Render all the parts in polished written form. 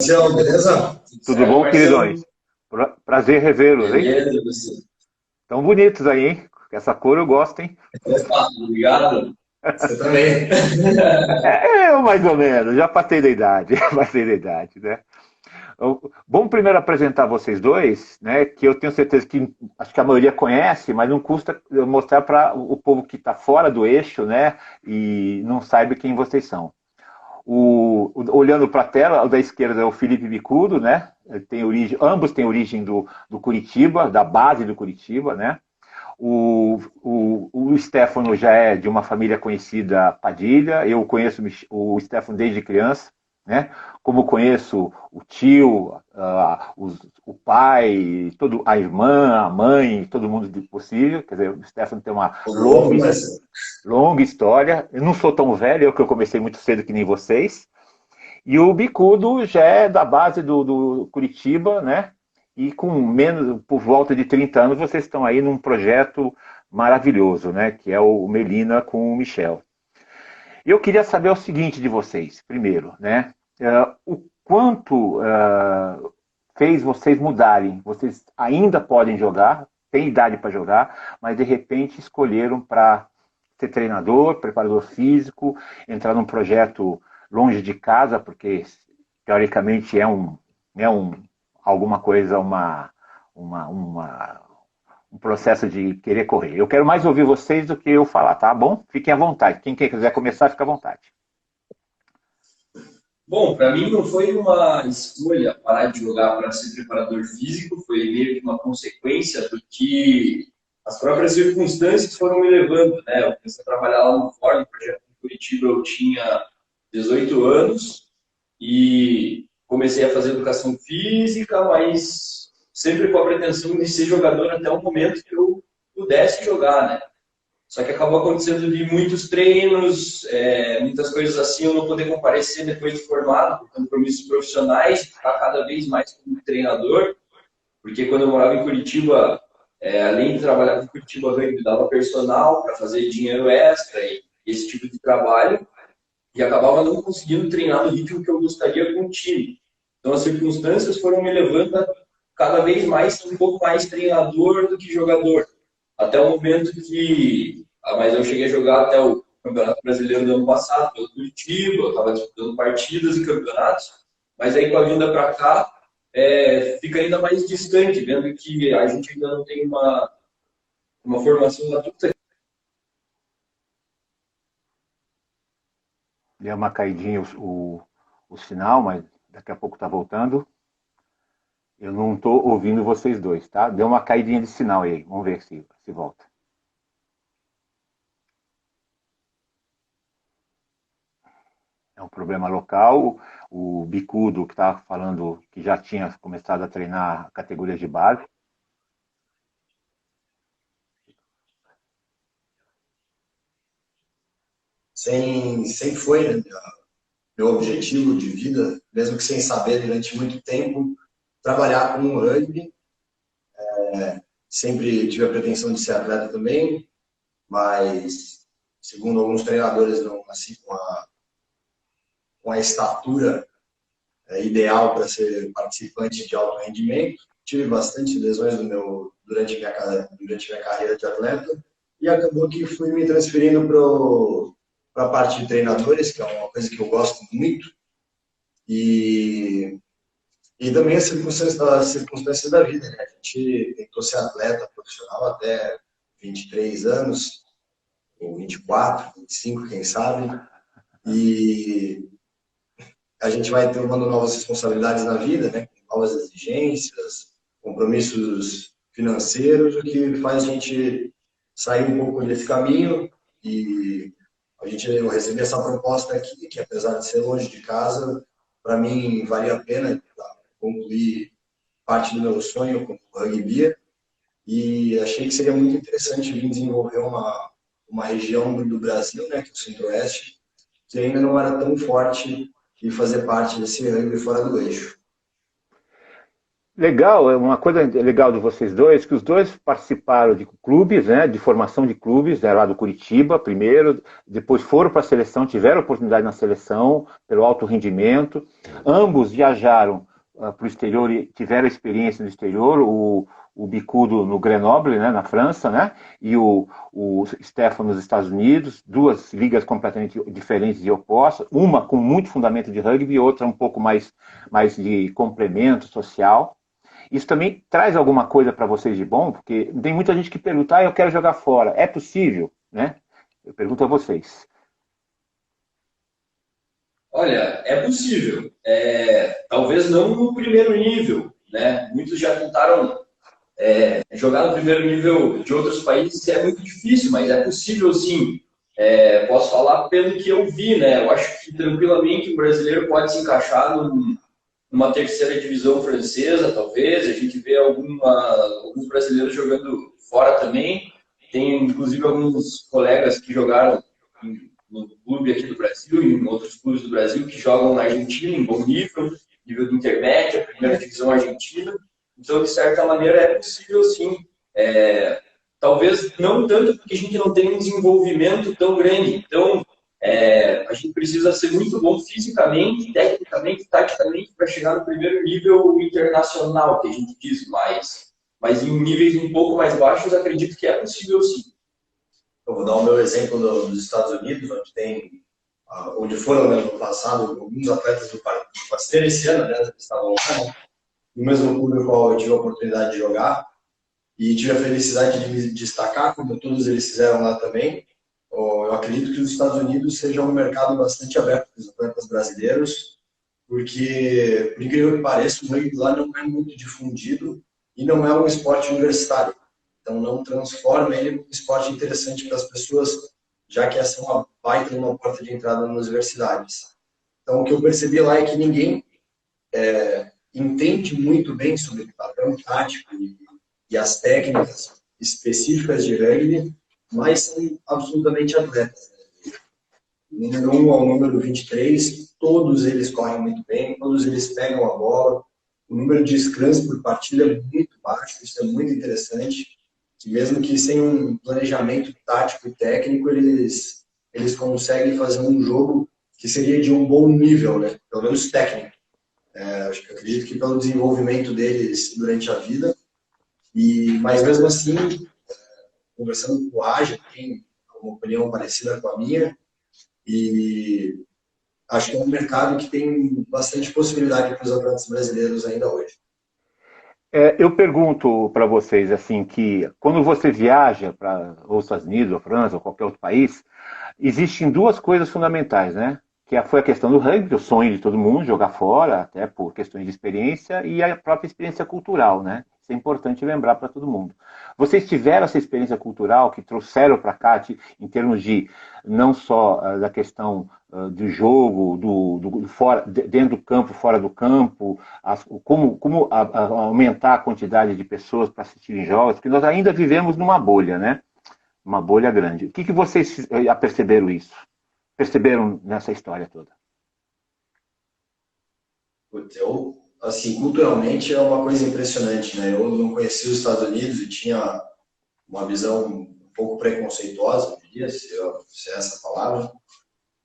Marcelo, beleza? Tudo Tudo certo, bom, Marcelo? queridões? Prazer revê-los, hein? Beleza, você? Tão bonitos aí, hein? Essa cor eu gosto, hein? Opa, obrigado. Você também. Eu mais ou menos, já passei da idade, passei da idade, né? Bom primeiro apresentar vocês dois, né? Que eu tenho certeza que acho que a maioria conhece, mas não custa eu mostrar para o povo que está fora do eixo, né? E não saiba quem vocês são. Olhando para a tela, o da esquerda é o Felipe Bicudo, né? Tem origem, ambos têm origem do Curitiba, da base do Curitiba, né? O Stefano já é de uma família conhecida Padilha, eu conheço o Stefano desde criança, né? Como conheço o tio, o pai, a irmã, a mãe, todo mundo possível. Quer dizer, o Stefano tem uma Ô, louco, Marcelo. longa história. Eu não sou tão velho, eu que eu comecei muito cedo que nem vocês. E o Bicudo já é da base do Curitiba, né? E com menos, por volta de 30 anos, vocês estão aí num projeto maravilhoso, né? Que é o Melina com o Michel. E eu queria saber o seguinte de vocês, primeiro, né? O quanto fez vocês mudarem? Vocês ainda podem jogar, têm idade para jogar, mas de repente escolheram para ser treinador, preparador físico, entrar num projeto longe de casa, porque teoricamente é alguma coisa, uma, uma, um processo de querer correr. Eu quero mais ouvir vocês do que eu falar, tá bom? Fiquem à vontade. Quem quiser começar, fica à vontade. Bom, para mim não foi uma escolha parar de jogar para ser preparador físico, foi meio que uma consequência do que as próprias circunstâncias foram me levando, né? Eu comecei a trabalhar lá no Ford, no projeto em Curitiba, eu tinha 18 anos e comecei a fazer educação física, mas sempre com a pretensão de ser jogador até o momento que eu pudesse jogar, né? Só que acabou acontecendo de muitos treinos, muitas coisas assim, eu não poder comparecer depois de formado, por compromissos profissionais, ficar cada vez mais como treinador, porque quando eu morava em Curitiba, além de trabalhar com Curitiba Rugby, dava personal para fazer dinheiro extra e esse tipo de trabalho, e acabava não conseguindo treinar no ritmo que eu gostaria com o time. Então as circunstâncias foram me levando a cada vez mais ser um pouco mais treinador do que jogador. Até o momento que. Mas eu cheguei a jogar até o Campeonato Brasileiro do ano passado, pelo Curitiba, eu estava disputando partidas e campeonatos, mas aí com a vinda para cá, fica ainda mais distante, vendo que a gente ainda não tem uma formação adulta. Deu uma caidinha o sinal, mas daqui a pouco está voltando. Eu não estou ouvindo vocês dois, tá? Deu uma caidinha de sinal aí. Vamos ver se volta. É um problema local. O Bicudo, que estava falando que já tinha começado a treinar categorias de base. Sempre foi, né, meu objetivo de vida, mesmo que sem saber durante muito tempo, trabalhar com o rugby. Sempre tive a pretensão de ser atleta também, mas, segundo alguns treinadores, não nasci com a estatura ideal para ser participante de alto rendimento. Tive bastante lesões durante minha carreira de atleta e acabou que fui me transferindo para a parte de treinadores, que é uma coisa que eu gosto muito, e, e também as circunstâncias da vida, né? A gente tentou ser atleta profissional até 23 anos, ou 24, 25, quem sabe, e a gente vai tomando novas responsabilidades na vida, né? Novas exigências, compromissos financeiros, o que faz a gente sair um pouco desse caminho e eu recebi essa proposta aqui, que apesar de ser longe de casa, para mim valia a pena concluir parte do meu sonho como rugby e achei que seria muito interessante vir desenvolver uma região do Brasil, né, que é o Centro-Oeste, que ainda não era tão forte e fazer parte desse rugby fora do eixo. Legal, é uma coisa legal de vocês dois, que os dois participaram de clubes, né, de formação de clubes, né, lá do Curitiba, primeiro, depois foram para a seleção, tiveram oportunidade na seleção, pelo alto rendimento. Ambos viajaram para o exterior e tiveram experiência no exterior, o Bicudo no Grenoble, né, na França, né, e o Stefano nos Estados Unidos, duas ligas completamente diferentes e opostas, uma com muito fundamento de rugby e outra um pouco mais de complemento social. Isso também traz alguma coisa para vocês de bom? Porque tem muita gente que pergunta, eu quero jogar fora. É possível, né? Eu pergunto a vocês. Olha, é possível. Talvez não no primeiro nível, né? Muitos já tentaram jogar no primeiro nível de outros países, é muito difícil, mas é possível sim. Posso falar pelo que eu vi, né? Eu acho que tranquilamente o brasileiro pode se encaixar numa terceira divisão francesa, talvez. A gente vê alguns brasileiros jogando fora também. Tem, inclusive, alguns colegas que jogaram no clube aqui do Brasil e em outros clubes do Brasil que jogam na Argentina em bom nível do intermédio, a primeira divisão argentina. Então, de certa maneira, é possível sim. Talvez não tanto porque a gente não tem um desenvolvimento tão grande. Então, a gente precisa ser muito bom fisicamente, tecnicamente, taticamente, para chegar no primeiro nível internacional, que a gente diz, mas em níveis um pouco mais baixos, acredito que é possível sim. Eu vou dar o meu exemplo dos Estados Unidos, onde foram no ano passado alguns atletas do Pasteur esse ano, né, estavam lá, né, no mesmo clube no qual eu tive a oportunidade de jogar e tive a felicidade de me destacar, como todos eles fizeram lá também. Eu acredito que os Estados Unidos seja um mercado bastante aberto para os atletas brasileiros, porque, por incrível que pareça, o rugby lá não é muito difundido e não é um esporte universitário. Então, não transforma ele em um esporte interessante para as pessoas, já que essa é uma baita de uma porta de entrada nas universidades. Então, o que eu percebi lá é que ninguém entende muito bem sobre o padrão tático e as técnicas específicas de rugby, mas são absolutamente atletas. Do número 1 ao número 23, todos eles correm muito bem, todos eles pegam a bola. O número de scrums por partida é muito baixo, isso é muito interessante. E mesmo que sem um planejamento tático e técnico, eles conseguem fazer um jogo que seria de um bom nível, né? Pelo menos técnico. Acredito que pelo desenvolvimento deles durante a vida. Mas mesmo assim, conversando com o Aja, tem uma opinião parecida com a minha, e acho que é um mercado que tem bastante possibilidade para os atletas brasileiros ainda hoje. Eu pergunto para vocês assim que quando você viaja para os Estados Unidos, ou França, ou qualquer outro país, existem duas coisas fundamentais, né? Foi a questão do rugby, o sonho de todo mundo, jogar fora, até por questões de experiência, e a própria experiência cultural, né? Isso é importante lembrar para todo mundo. Vocês tiveram essa experiência cultural que trouxeram para cá, em termos de não só da questão do jogo, fora, dentro do campo, fora do campo, como aumentar a quantidade de pessoas para assistirem jogos, porque nós ainda vivemos numa bolha, né? Uma bolha grande. O que vocês perceberam isso? Perceberam nessa história toda? Eu, assim, culturalmente é uma coisa impressionante, né? Eu não conhecia os Estados Unidos e tinha uma visão um pouco preconceituosa, eu diria, se é essa palavra,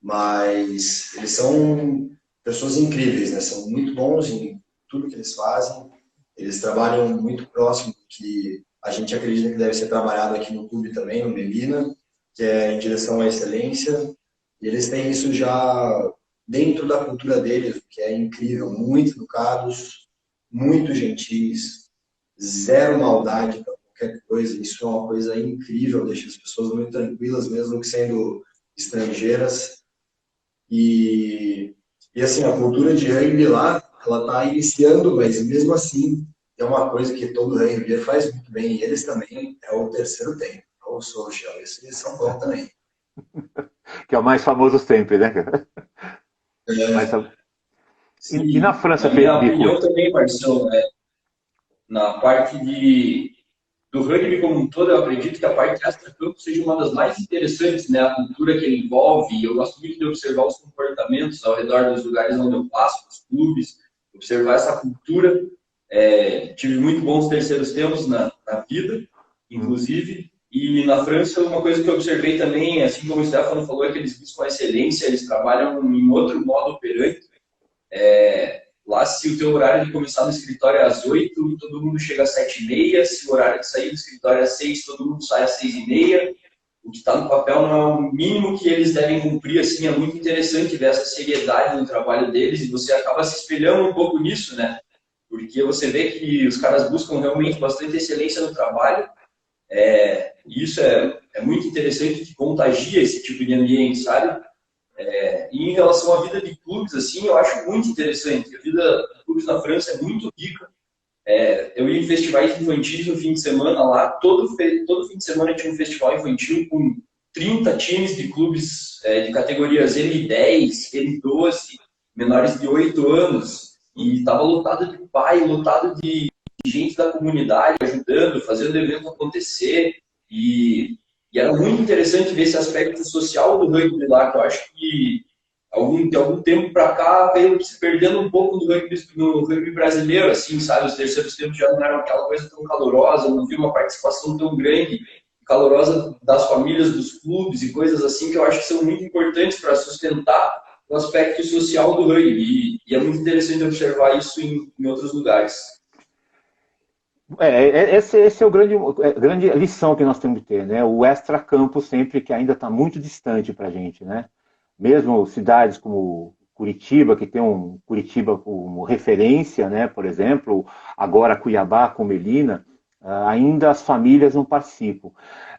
mas eles são pessoas incríveis, né? São muito bons em tudo que eles fazem, eles trabalham muito próximo do que a gente acredita que deve ser trabalhado aqui no clube também, no Melina, que é em direção à excelência, e eles têm isso já dentro da cultura deles, que é incrível, muito educados, muito gentis, zero maldade para qualquer coisa, isso é uma coisa incrível, deixa as pessoas muito tranquilas, mesmo que sendo estrangeiras. E assim, a cultura de rugby lá, ela está iniciando, mas mesmo assim, é uma coisa que todo rugby faz muito bem, e eles também, é o terceiro tempo, é o social, esses são bons também. Que é o mais famoso sempre, né? Mas, e na França, na minha Bico? opinião também, Marcelo, na parte do rugby como um todo, eu acredito que a parte extra-campo seja uma das mais interessantes, né? A cultura que ele envolve, eu gosto muito de observar os comportamentos ao redor dos lugares onde eu passo, os clubes, observar essa cultura, tive muito bons terceiros tempos na vida, inclusive. E na França, uma coisa que eu observei também, assim como o Stefano falou, é que eles buscam excelência, eles trabalham em outro modo operante. Lá, se o teu horário de começar no escritório é às 8, todo mundo chega às 7h30. Se o horário de sair do escritório é às 6, todo mundo sai às 6h30. O que está no papel não é o mínimo que eles devem cumprir. Assim, é muito interessante ver essa seriedade no trabalho deles e você acaba se espelhando um pouco nisso, né? Porque você vê que os caras buscam realmente bastante excelência no trabalho. E isso é muito interessante, que contagia esse tipo de ambiente, sabe? E em relação à vida de clubes, assim, eu acho muito interessante. A vida de clubes na França é muito rica. Eu ia em festivais infantis no fim de semana lá. Todo fim de semana tinha um festival infantil com 30 times de clubes de categorias M10, M12, menores de 8 anos. E estava lotado de pai, lotado de gente da comunidade ajudando, fazendo o evento acontecer. E era muito interessante ver esse aspecto social do rugby lá, que eu acho que de algum tempo para cá veio se perdendo um pouco no rugby brasileiro, assim, sabe? Os terceiros tempos já não eram aquela coisa tão calorosa, não vi uma participação tão grande, calorosa das famílias, dos clubes e coisas assim, que eu acho que são muito importantes para sustentar o aspecto social do rugby. E é muito interessante observar isso em outros lugares. Esse é o grande lição que nós temos de ter, né? O extra-campo sempre que ainda está muito distante para a gente, né? Mesmo cidades como Curitiba, que tem um Curitiba como referência, né? Por exemplo, agora Cuiabá com Melina, ainda as famílias não participam.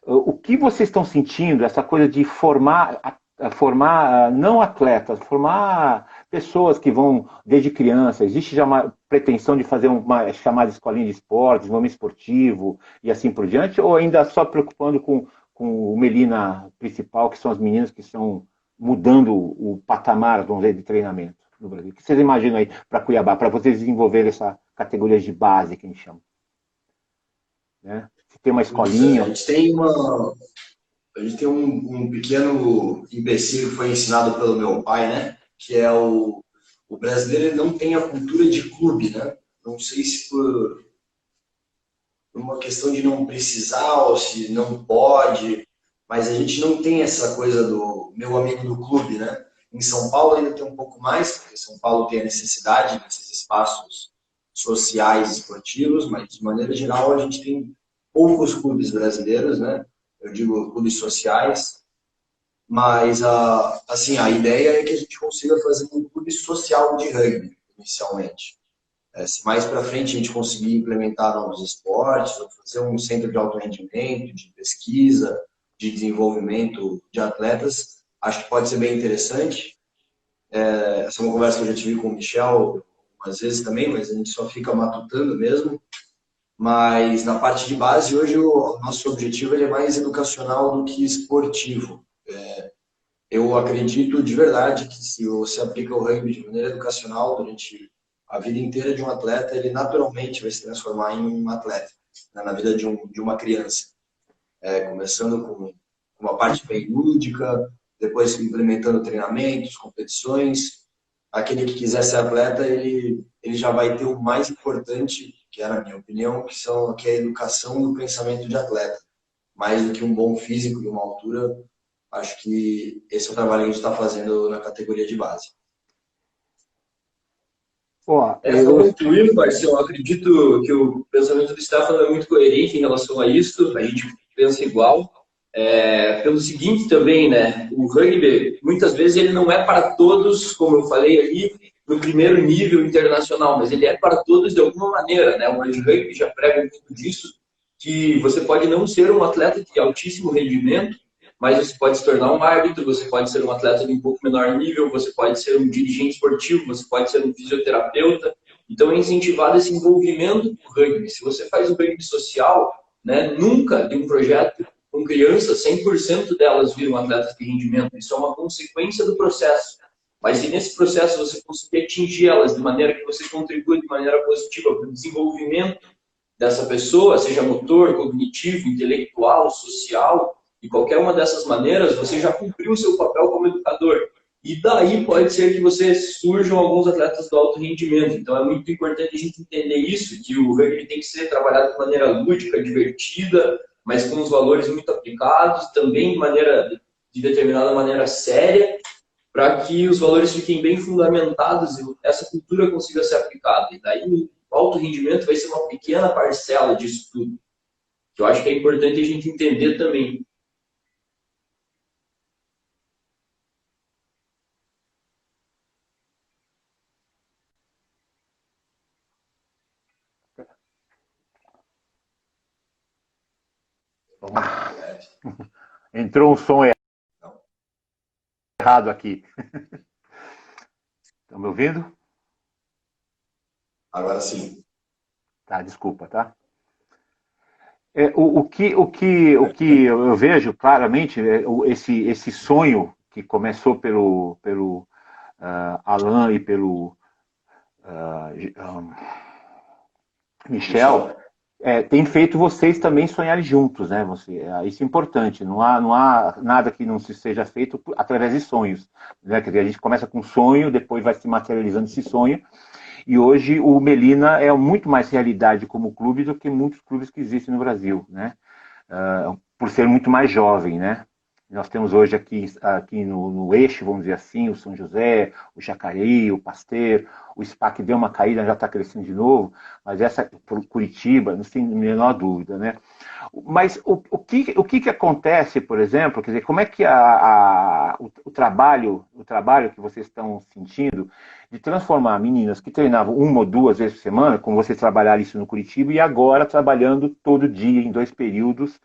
O que vocês estão sentindo, essa coisa de formar não atletas, formar pessoas que vão desde criança? Existe já uma pretensão de fazer uma chamada escolinha de esportes, nome esportivo e assim por diante? Ou ainda só preocupando com o Melina principal, que são as meninas que estão mudando o patamar, vamos dizer, de treinamento no Brasil? O que vocês imaginam aí para Cuiabá, para vocês desenvolverem essa categoria de base que a gente chama? Né? Se tem uma escolinha... A gente tem um pequeno empecilho que foi ensinado pelo meu pai, né? Que é o brasileiro, ele não tem a cultura de clube, né? Não sei se por uma questão de não precisar ou se não pode, mas a gente não tem essa coisa do meu amigo do clube, né? Em São Paulo ainda tem um pouco mais, porque São Paulo tem a necessidade desses espaços sociais esportivos, mas de maneira geral a gente tem poucos clubes brasileiros, né? Eu digo clubes sociais, mas assim, a ideia é que a gente consiga fazer um clube social de rugby, inicialmente. Se mais para frente a gente conseguir implementar novos esportes, ou fazer um centro de alto rendimento, de pesquisa, de desenvolvimento de atletas, acho que pode ser bem interessante. Essa é uma conversa que eu já tive com o Michel algumas vezes também, mas a gente só fica matutando mesmo. Mas na parte de base, hoje o nosso objetivo ele é mais educacional do que esportivo. Eu acredito de verdade que se você aplica o rugby de maneira educacional durante a vida inteira de um atleta, ele naturalmente vai se transformar em um atleta, né, na vida de uma criança. Começando com uma parte bem lúdica, depois implementando treinamentos, competições. Aquele que quiser ser atleta, ele já vai ter o mais importante, que é, na minha opinião, que é a educação do pensamento de atleta. Mais do que um bom físico e uma altura, acho que esse é o trabalho que a gente está fazendo na categoria de base. Só concluindo, Marcelo, eu acredito que o pensamento do Stefano é muito coerente em relação a isso, a gente pensa igual. Pelo seguinte também, né, o rugby, muitas vezes ele não é para todos, como eu falei ali, no primeiro nível internacional, mas ele é para todos de alguma maneira, né? O World Rugby já prega um pouco disso, que você pode não ser um atleta de altíssimo rendimento, mas você pode se tornar um árbitro, você pode ser um atleta de um pouco menor nível, você pode ser um dirigente esportivo, você pode ser um fisioterapeuta. Então é incentivado esse envolvimento com o rugby. Se você faz o rugby social, né, nunca de um projeto com crianças, 100% delas viram atletas de rendimento. Isso é uma consequência do processo. Mas se nesse processo você conseguir atingir elas de maneira que você contribua de maneira positiva para o desenvolvimento dessa pessoa, seja motor, cognitivo, intelectual, social, de qualquer uma dessas maneiras, você já cumpriu o seu papel como educador. E daí pode ser que você surjam alguns atletas do alto rendimento. Então é muito importante a gente entender isso, que o rugby tem que ser trabalhado de maneira lúdica, divertida, mas com os valores muito aplicados, também de determinada maneira séria, para que os valores fiquem bem fundamentados e essa cultura consiga ser aplicada. E daí o alto rendimento vai ser uma pequena parcela disso tudo, que eu acho que é importante a gente entender também. Entrou um som errado aqui. Estão me ouvindo? Agora sim. Tá, desculpa, tá? O que eu vejo claramente é esse sonho que começou pelo Alan e pelo Michel, tem feito vocês também sonharem juntos, né? Isso é importante. Não há nada que não seja feito através de sonhos, né? Quer dizer, a gente começa com um sonho, depois vai se materializando esse sonho. E hoje o Melina é muito mais realidade como clube do que muitos clubes que existem no Brasil, né? Por ser muito mais jovem, né? Nós temos hoje aqui no eixo, vamos dizer assim, o São José, o Jacareí, o Pasteiro, o SPAC deu uma caída, já está crescendo de novo, mas essa por Curitiba, não tem a menor dúvida, né? Mas o que acontece, por exemplo, quer dizer, como é que o trabalho que vocês estão sentindo de transformar meninas que treinavam uma ou duas vezes por semana, como vocês trabalharam isso no Curitiba, e agora trabalhando todo dia, em 2 períodos,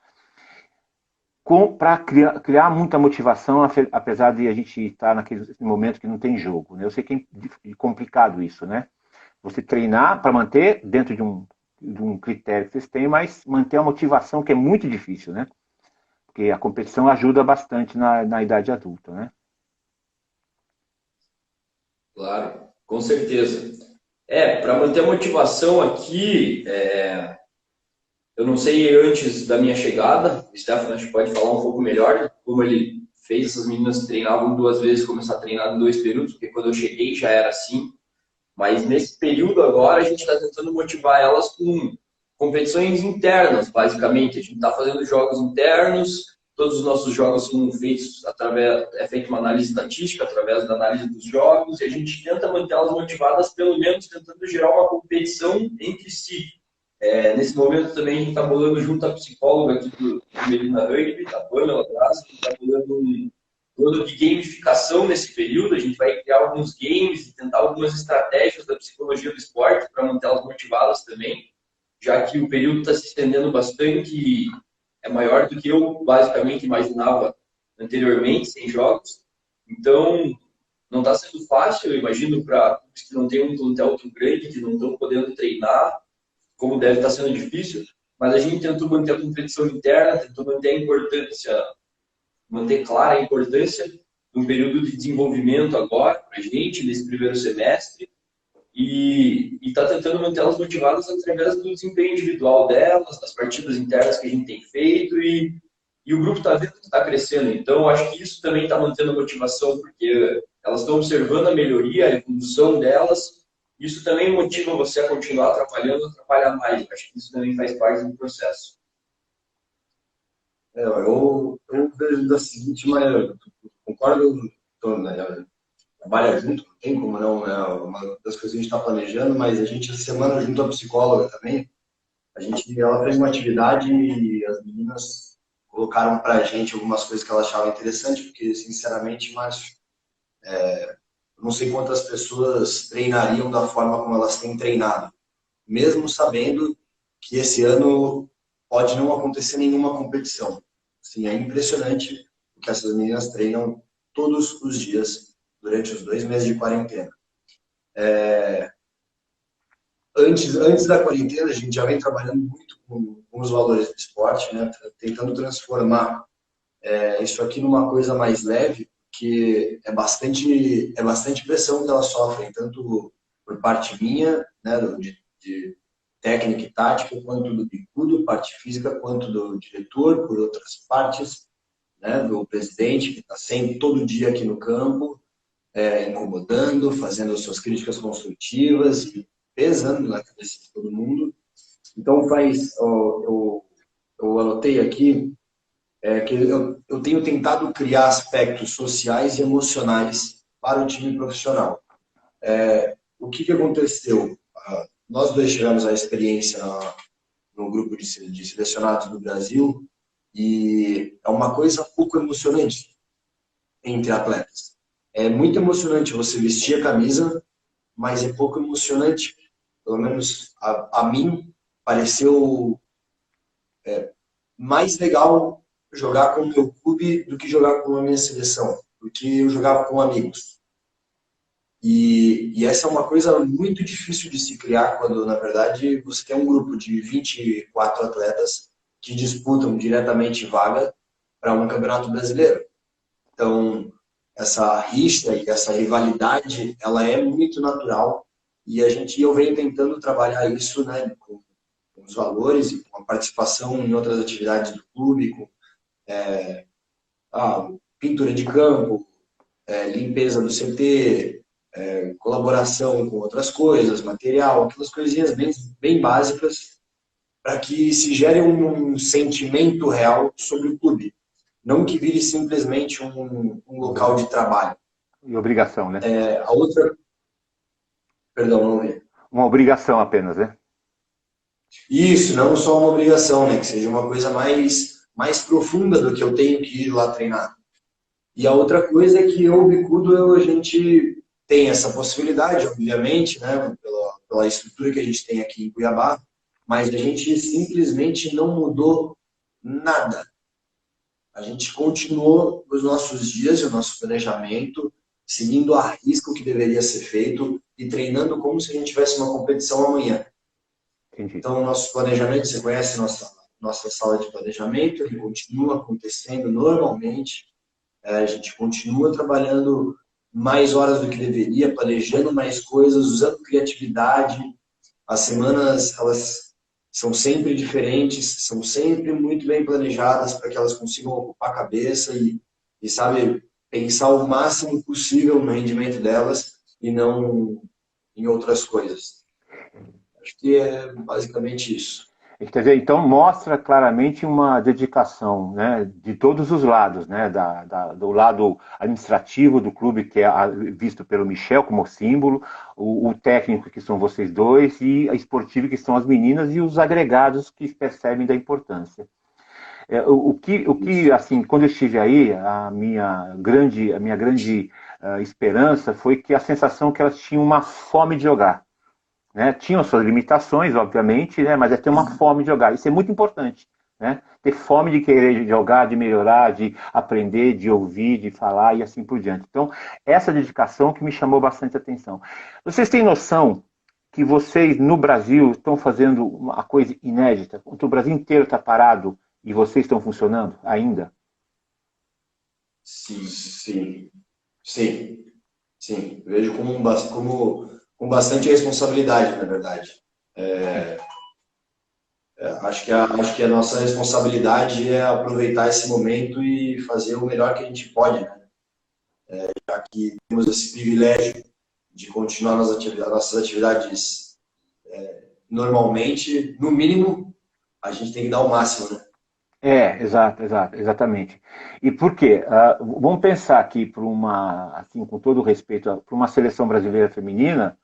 para criar muita motivação, apesar de a gente estar naquele momento que não tem jogo, né? Eu sei que é complicado isso, né? Você treinar para manter dentro de um critério que vocês têm, mas manter a motivação, que é muito difícil, né? Porque a competição ajuda bastante na idade adulta, né? Claro, com certeza. Para manter a motivação aqui, eu não sei antes da minha chegada, o Stefano acho que pode falar um pouco melhor, como ele fez essas meninas que treinavam 2 vezes, começar a treinar em 2 períodos, porque quando eu cheguei já era assim. Mas nesse período agora a gente está tentando motivar elas com competições internas, basicamente. A gente está fazendo jogos internos, todos os nossos jogos são feitos é feita uma análise estatística através da análise dos jogos e a gente tenta manter elas motivadas, pelo menos tentando gerar uma competição entre si. Nesse momento também a gente está bolando junto à psicóloga aqui do Melina Rugby, a Pamela Graça, a gente está bolando um plano de gamificação nesse período. A gente vai criar alguns games e tentar algumas estratégias da psicologia do esporte para manter elas motivadas também, já que o período está se estendendo bastante e é maior do que eu basicamente imaginava anteriormente, sem jogos. Então, não está sendo fácil, eu imagino, para clubes que não têm um plantel tão grande, que não estão podendo treinar, como deve estar sendo difícil, mas a gente tentou manter a competição interna, tentou manter clara a importância de um período de desenvolvimento agora para a gente, nesse primeiro semestre, e está tentando manter elas motivadas através do desempenho individual delas, das partidas internas que a gente tem feito, e o grupo está vendo que está crescendo. Então, acho que isso também está mantendo a motivação, porque elas estão observando a melhoria, a evolução delas. Isso também motiva você a continuar trabalhando, a trabalhar mais. Acho que isso também faz parte do processo. Eu vejo da seguinte maneira, concordo, né, trabalha junto, não tem como não, é uma das coisas que a gente está planejando, mas a gente, essa semana, junto à psicóloga também, ela fez uma atividade e as meninas colocaram para a gente algumas coisas que elas achavam interessantes, porque, sinceramente, Márcio, eu não sei quantas pessoas treinariam da forma como elas têm treinado, mesmo sabendo que esse ano pode não acontecer nenhuma competição. Assim, é impressionante o que essas meninas treinam todos os dias durante os 2 meses de quarentena. Antes da quarentena, a gente já vem trabalhando muito com os valores do esporte, né? Tentando transformar isso aqui numa coisa mais leve, que é bastante pressão que elas sofrem, tanto por parte minha, né, de técnica e tática, quanto do bicudo, parte física, quanto do diretor, por outras partes, né, do presidente, que está sempre todo dia aqui no campo. incomodando, fazendo as suas críticas construtivas e pesando na cabeça de todo mundo. Então, eu anotei aqui que eu tenho tentado criar aspectos sociais e emocionais para o time profissional. O que aconteceu? Nós dois tivemos a experiência no grupo de selecionados do Brasil e é uma coisa pouco emocionante entre atletas. É muito emocionante você vestir a camisa, mas é pouco emocionante, pelo menos a mim, pareceu mais legal jogar com o meu clube do que jogar com a minha seleção, porque eu jogava com amigos. E essa é uma coisa muito difícil de se criar quando, na verdade, você tem um grupo de 24 atletas que disputam diretamente vaga para um campeonato brasileiro. Então, essa rixa e essa rivalidade, ela é muito natural e eu venho tentando trabalhar isso, né, com os valores e com a participação em outras atividades do clube, com pintura de campo, limpeza do CT, colaboração com outras coisas, material, aquelas coisinhas bem básicas para que se gere um sentimento real sobre o clube. Não que vire simplesmente um local de trabalho. E obrigação, né? A outra... Perdão, não vi. Uma obrigação apenas, né? Isso, não só uma obrigação, né? Que seja uma coisa mais profunda do que eu tenho que ir lá treinar. E a outra coisa é que eu, Bicudo, a gente tem essa possibilidade, obviamente, né? Pela estrutura que a gente tem aqui em Cuiabá, mas a gente simplesmente não mudou nada. A gente continuou os nossos dias e o nosso planejamento, seguindo à risca o que deveria ser feito e treinando como se a gente tivesse uma competição amanhã. Entendi. Então, o nosso planejamento, você conhece nossa sala de planejamento, ele continua acontecendo normalmente. A gente continua trabalhando mais horas do que deveria, planejando mais coisas, usando criatividade. As semanas, elas são sempre diferentes, são sempre muito bem planejadas para que elas consigam ocupar a cabeça e sabe, pensar o máximo possível no rendimento delas e não em outras coisas. Acho que é basicamente isso. Quer dizer, então mostra claramente uma dedicação, né, de todos os lados, né, do lado administrativo do clube, que é visto pelo Michel como símbolo, o técnico, que são vocês dois, e a esportiva, que são as meninas, e os agregados que percebem da importância. O que, assim, quando eu estive aí, a minha grande esperança foi que a sensação que elas tinham uma fome de jogar. Né? Tinham suas limitações, obviamente, né? Mas é ter uma fome de jogar. Isso é muito importante. Né? Ter fome de querer jogar, de melhorar, de aprender, de ouvir, de falar e assim por diante. Então, essa dedicação que me chamou bastante atenção. Vocês têm noção que vocês, no Brasil, estão fazendo uma coisa inédita? O Brasil inteiro está parado e vocês estão funcionando ainda? Sim. Vejo com bastante responsabilidade, na verdade. Acho que a nossa responsabilidade é aproveitar esse momento e fazer o melhor que a gente pode, né? Já que temos esse privilégio de continuar nossas atividades normalmente, no mínimo, a gente tem que dar o máximo, né? Exatamente. E por quê? Vamos pensar aqui, assim, com todo o respeito, para uma seleção brasileira feminina,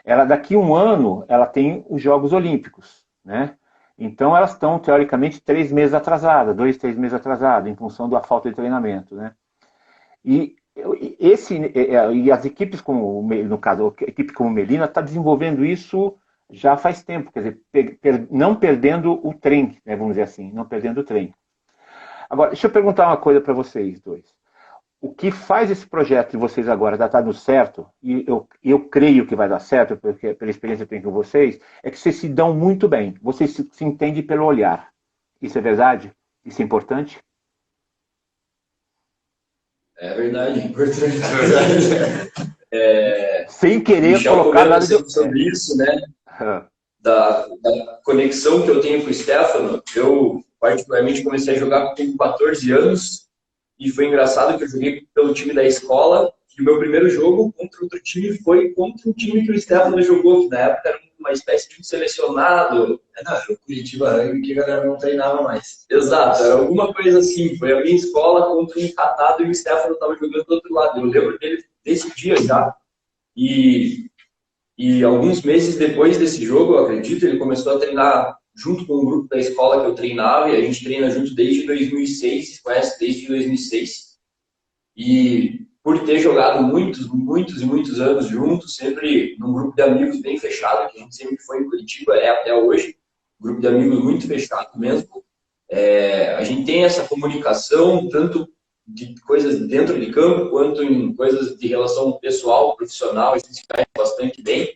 ela daqui a um ano ela tem os Jogos Olímpicos, né? Então elas estão, teoricamente, 3 meses atrasadas, 2, 3 meses atrasadas, em função da falta de treinamento, né? E as equipes, no caso, a equipe como Melina, está desenvolvendo isso já faz tempo, quer dizer, não perdendo o trem, né, vamos dizer assim, não perdendo o trem. Agora, deixa eu perguntar uma coisa para vocês dois. O que faz esse projeto de vocês agora dar dando certo, e eu creio que vai dar certo, porque pela experiência que eu tenho com vocês, é que vocês se dão muito bem, vocês se entendem pelo olhar. Isso é verdade? Isso é importante? É verdade, é importante, é verdade. Sem querer colocar nada sobre isso, né? Da conexão que eu tenho com o Stefano. Eu, particularmente, comecei a jogar com 14 anos e foi engraçado que eu joguei pelo time da escola, E o meu primeiro jogo contra outro time foi contra o time que o Stefano jogou, que na época era uma espécie de um selecionado. Não, era o Curitiba Rugby que a galera não treinava mais. Exato, era alguma coisa assim. Foi a minha escola contra um encatado e o Stefano estava jogando do outro lado. Eu lembro dele desse dia já. E alguns meses depois desse jogo, eu acredito, ele começou a treinar junto com o grupo da escola que eu treinava, e a gente treina junto desde 2006, se conhece desde 2006. E por ter jogado muitos e muitos anos juntos, sempre num grupo de amigos bem fechado, que a gente sempre foi em Curitiba, até hoje, um grupo de amigos muito fechado mesmo. A gente tem essa comunicação, tanto de coisas dentro de campo, quanto em coisas de relação pessoal, profissional, a gente se conhece bastante bem.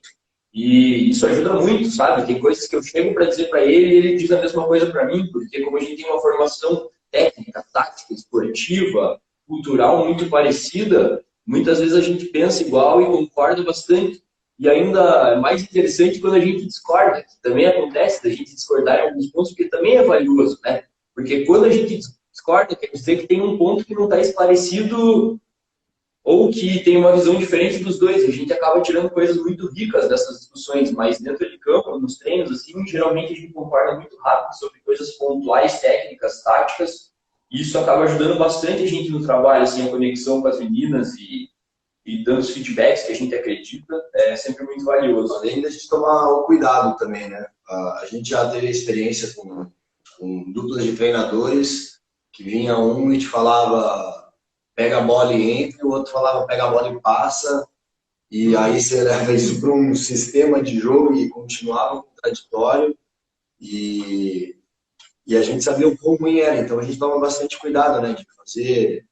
E isso ajuda muito, sabe? Tem coisas que eu chego para dizer para ele e ele diz a mesma coisa para mim, porque como a gente tem uma formação técnica, tática, esportiva, cultural muito parecida, muitas vezes a gente pensa igual e concorda bastante. E ainda é mais interessante quando a gente discorda, que também acontece da gente discordar em alguns pontos, porque também é valioso, né? Porque quando a gente discorda, quer dizer que tem um ponto que não está esclarecido ou que tem uma visão diferente dos dois. A gente acaba tirando coisas muito ricas dessas discussões, mas dentro de campo, nos treinos, assim, geralmente a gente concorda muito rápido sobre coisas pontuais, técnicas, táticas, e isso acaba ajudando bastante a gente no trabalho, assim, a conexão com as meninas e dando os feedbacks que a gente acredita, é sempre muito valioso. Além da gente tomar o cuidado também, né? A gente já teve experiência com duplas de treinadores que vinha um e te falava pega a bola e entra, o outro falava pega a bola e passa, e aí você leva isso para um sistema de jogo e continuava contraditório, e a gente sabia o quão ruim era, então a gente toma bastante cuidado, né, de fazer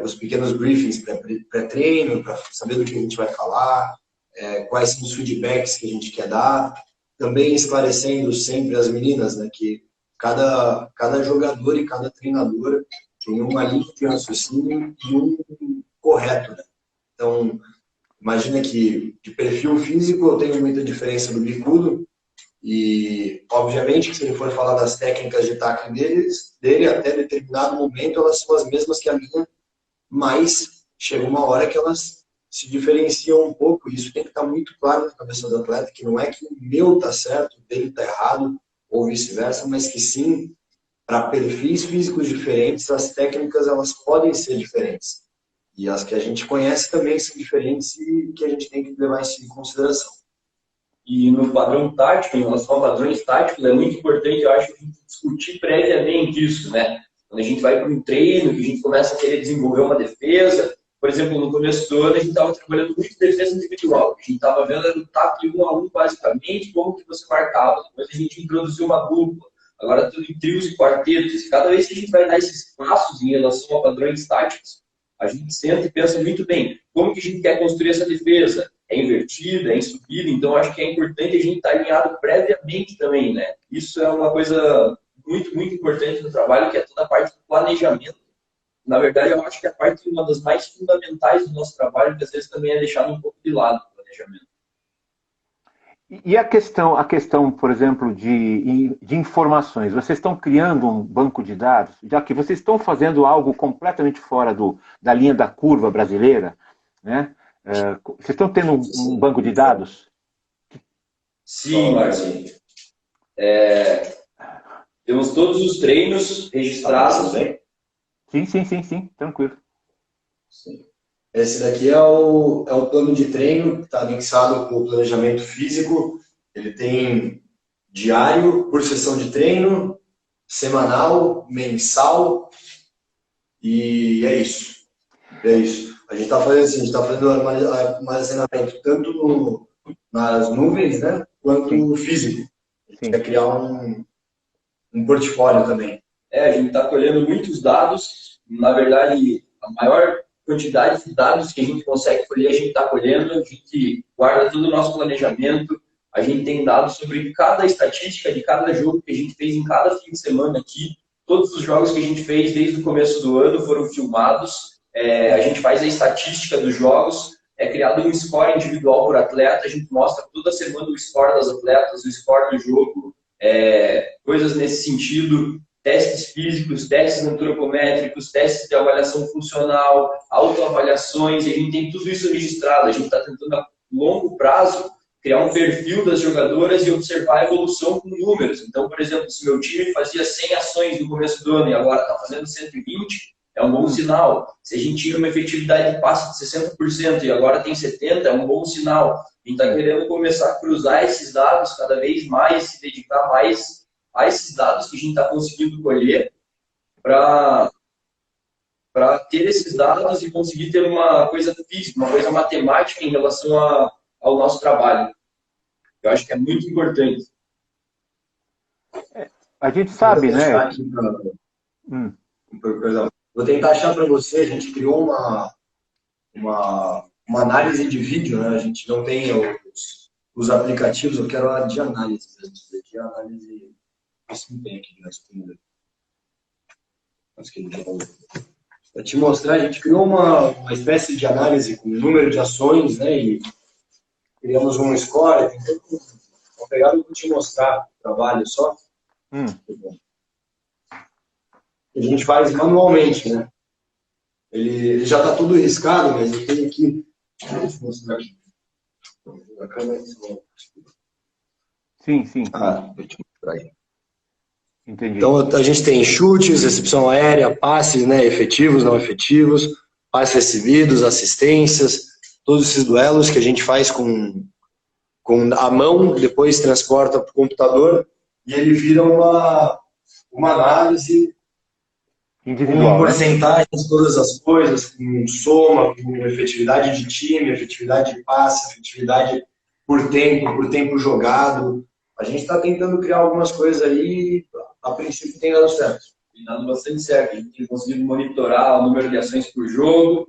os pequenos briefings pré-treino, para saber do que a gente vai falar, quais são os feedbacks que a gente quer dar, também esclarecendo sempre as meninas, né, que cada jogador e cada treinador tem uma linha de raciocínio e um correto, né? Então, imagina que de perfil físico eu tenho muita diferença do bicudo e, obviamente, que se ele for falar das técnicas de tackle dele até determinado momento elas são as mesmas que a minha, mas chega uma hora que elas se diferenciam um pouco e isso tem que estar muito claro na cabeça do atleta, que não é que o meu está certo, o dele está errado ou vice-versa, mas que sim, para perfis físicos diferentes, as técnicas elas podem ser diferentes. E as que a gente conhece também são diferentes e que a gente tem que levar isso em consideração. E no padrão tático, em relação a padrões táticos, é muito importante, eu acho, a gente discutir previamente isso, né? Quando a gente vai para um treino, que a gente começa a querer desenvolver uma defesa, por exemplo, no começo do ano a gente estava trabalhando muito defesa individual, a gente estava vendo o tackle 1 a 1 basicamente, como que você marcava, depois a gente introduziu uma dupla, agora tudo em trios e quartetos, e cada vez que a gente vai dar esses passos em relação a padrões táticos, a gente senta e pensa muito bem, como que a gente quer construir essa defesa? É invertida, é em subida, então acho que é importante a gente estar alinhado previamente também, né? Isso é uma coisa muito, muito importante no trabalho, que é toda a parte do planejamento. Na verdade, eu acho que a parte, uma das mais fundamentais do nosso trabalho, que às vezes também é deixado um pouco de lado o planejamento. E a questão, por exemplo, de informações. Vocês estão criando um banco de dados, já que vocês estão fazendo algo completamente fora da linha da curva brasileira, né? Vocês estão tendo um banco de dados? Sim, Marcinho. Temos todos os treinos registrados, né? Sim, tranquilo. Sim. Esse daqui é o plano de treino, que está anexado com o planejamento físico. Ele tem diário por sessão de treino, semanal, mensal, e é isso. A gente está fazendo assim, a gente está fazendo armazenamento tanto nas nuvens, né, quanto no físico. A gente quer criar um portfólio também. A gente está colhendo muitos dados. Na verdade, a maior quantidade de dados que a gente consegue colher, a gente está colhendo, a gente guarda todo o nosso planejamento, a gente tem dados sobre cada estatística de cada jogo que a gente fez em cada fim de semana aqui. Todos os jogos que a gente fez desde o começo do ano foram filmados, a gente faz a estatística dos jogos, é criado um score individual por atleta, a gente mostra toda semana o score das atletas, o score do jogo, coisas nesse sentido, testes físicos, testes antropométricos, testes de avaliação funcional, autoavaliações, e a gente tem tudo isso registrado. A gente está tentando, a longo prazo, criar um perfil das jogadoras e observar a evolução com números. Então, por exemplo, se meu time fazia 100 ações no começo do ano e agora está fazendo 120, é um bom sinal. Se a gente tinha uma efetividade de passe de 60% e agora tem 70%, é um bom sinal. A gente está querendo começar a cruzar esses dados cada vez mais, se dedicar mais a esses dados que a gente está conseguindo colher para ter esses dados e conseguir ter uma coisa física, uma coisa matemática em relação ao nosso trabalho. Eu acho que é muito importante. A gente sabe, né? Perdão. Vou tentar achar para você. A gente criou uma análise de vídeo, né? A gente não tem os aplicativos. Eu quero a de análise. Isso daqui é a análise. Isso não tem aqui na esquerda. Para te mostrar, a gente criou uma espécie de análise com número de ações, né? E criamos um score. Então, vou pegar e vou te mostrar o trabalho só. A gente faz manualmente, né? Ele já está tudo riscado, mas eu tenho aqui. Deixa eu mostrar aqui. Sim, sim. Deixa eu mostrar aí. Entendi. Então, a gente tem chutes, recepção aérea, passes, né, efetivos, não efetivos, passes recebidos, assistências, todos esses duelos que a gente faz com a mão, depois transporta para o computador e ele vira uma análise individual, com porcentagens, todas as coisas, com soma, com efetividade de time, efetividade de passe, efetividade por tempo jogado. A gente está tentando criar algumas coisas aí, a princípio tem dado certo. Tem dado bastante certo. A gente tem conseguido monitorar o número de ações por jogo,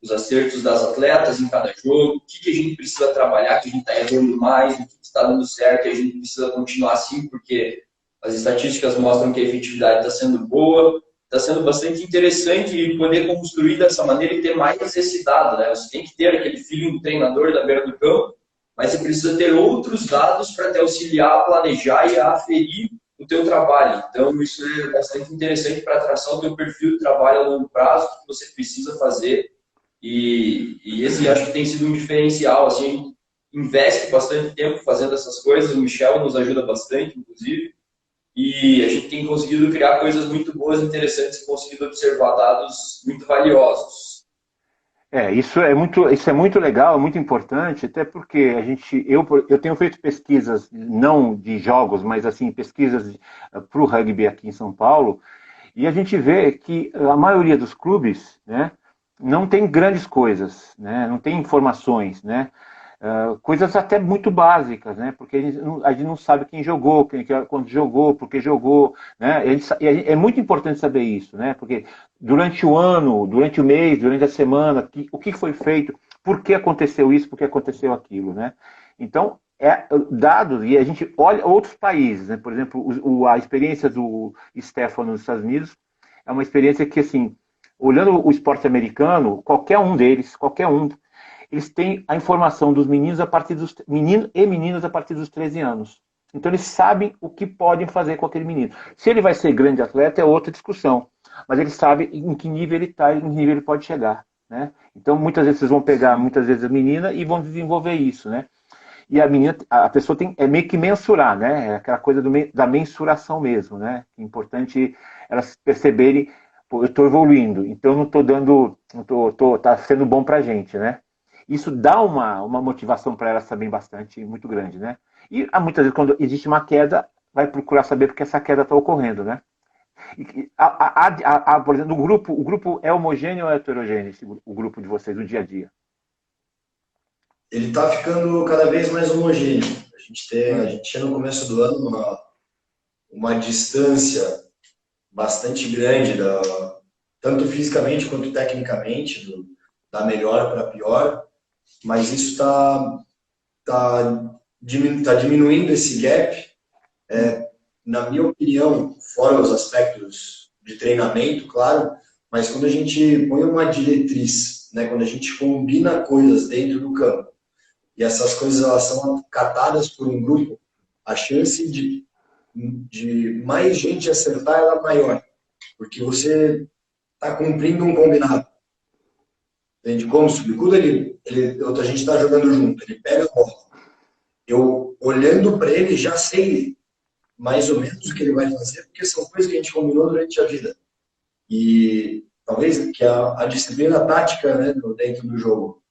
os acertos das atletas em cada jogo, o que a gente precisa trabalhar, que a gente está errando mais, o que está dando certo, e a gente precisa continuar assim, porque as estatísticas mostram que a efetividade está sendo boa. Está sendo bastante interessante poder construir dessa maneira e ter mais esse dado, né? Você tem que ter aquele feeling do treinador da beira do campo, mas você precisa ter outros dados para te auxiliar a planejar e a aferir o teu trabalho. Então, isso é bastante interessante para traçar o teu perfil de trabalho a longo prazo, que você precisa fazer. E esse acho que tem sido um diferencial. Assim, a gente investe bastante tempo fazendo essas coisas, o Michel nos ajuda bastante, inclusive. E a gente tem conseguido criar coisas muito boas, interessantes, e conseguido observar dados muito valiosos. Isso é muito legal, é muito importante, até porque eu tenho feito pesquisas, não de jogos, mas assim, pesquisas para o rugby aqui em São Paulo, e a gente vê que a maioria dos clubes, né, não tem grandes coisas, né, não tem informações, né, coisas até muito básicas, né? Porque a gente não sabe quem jogou, quando jogou, por que jogou, né? É muito importante saber isso, né? Porque durante o ano, durante o mês, durante a semana, o que foi feito, por que aconteceu isso, por que aconteceu aquilo, né? Então, dados, e a gente olha outros países, né? Por exemplo, a experiência do Stefano nos Estados Unidos é uma experiência que, assim, olhando o esporte americano, qualquer um, eles têm a informação dos meninos meninos e meninas a partir dos 13 anos. Então eles sabem o que podem fazer com aquele menino. Se ele vai ser grande atleta é outra discussão, mas eles sabem em que nível ele está e em que nível ele pode chegar, né? Então muitas vezes vocês vão pegar a menina e vão desenvolver isso, né? E a pessoa tem meio que mensurar, né? É aquela coisa da mensuração mesmo, né? É importante elas perceberem, pô, eu estou evoluindo, então não estou dando, tá sendo bom pra gente, né? Isso dá uma motivação para elas também bastante, muito grande, né? E muitas vezes, quando existe uma queda, vai procurar saber porque essa queda está ocorrendo, né? Por exemplo, o grupo é homogêneo ou é heterogêneo, o grupo de vocês, do dia a dia? Ele está ficando cada vez mais homogêneo. A gente tinha no começo do ano uma distância bastante grande, tanto fisicamente quanto tecnicamente, da melhor para a pior, mas isso está diminuindo esse gap. Na minha opinião, fora os aspectos de treinamento, claro, mas quando a gente põe uma diretriz, né, quando a gente combina coisas dentro do campo, e essas coisas elas são acatadas por um grupo, a chance de de mais gente acertar, ela é maior. Porque você está cumprindo um combinado. Entende? Como se o bicudo, a gente está jogando junto, ele pega a bola. Eu, olhando para ele, já sei mais ou menos o que ele vai fazer, porque são coisas que a gente combinou durante a vida. E talvez que a disciplina tática, né, dentro do jogo,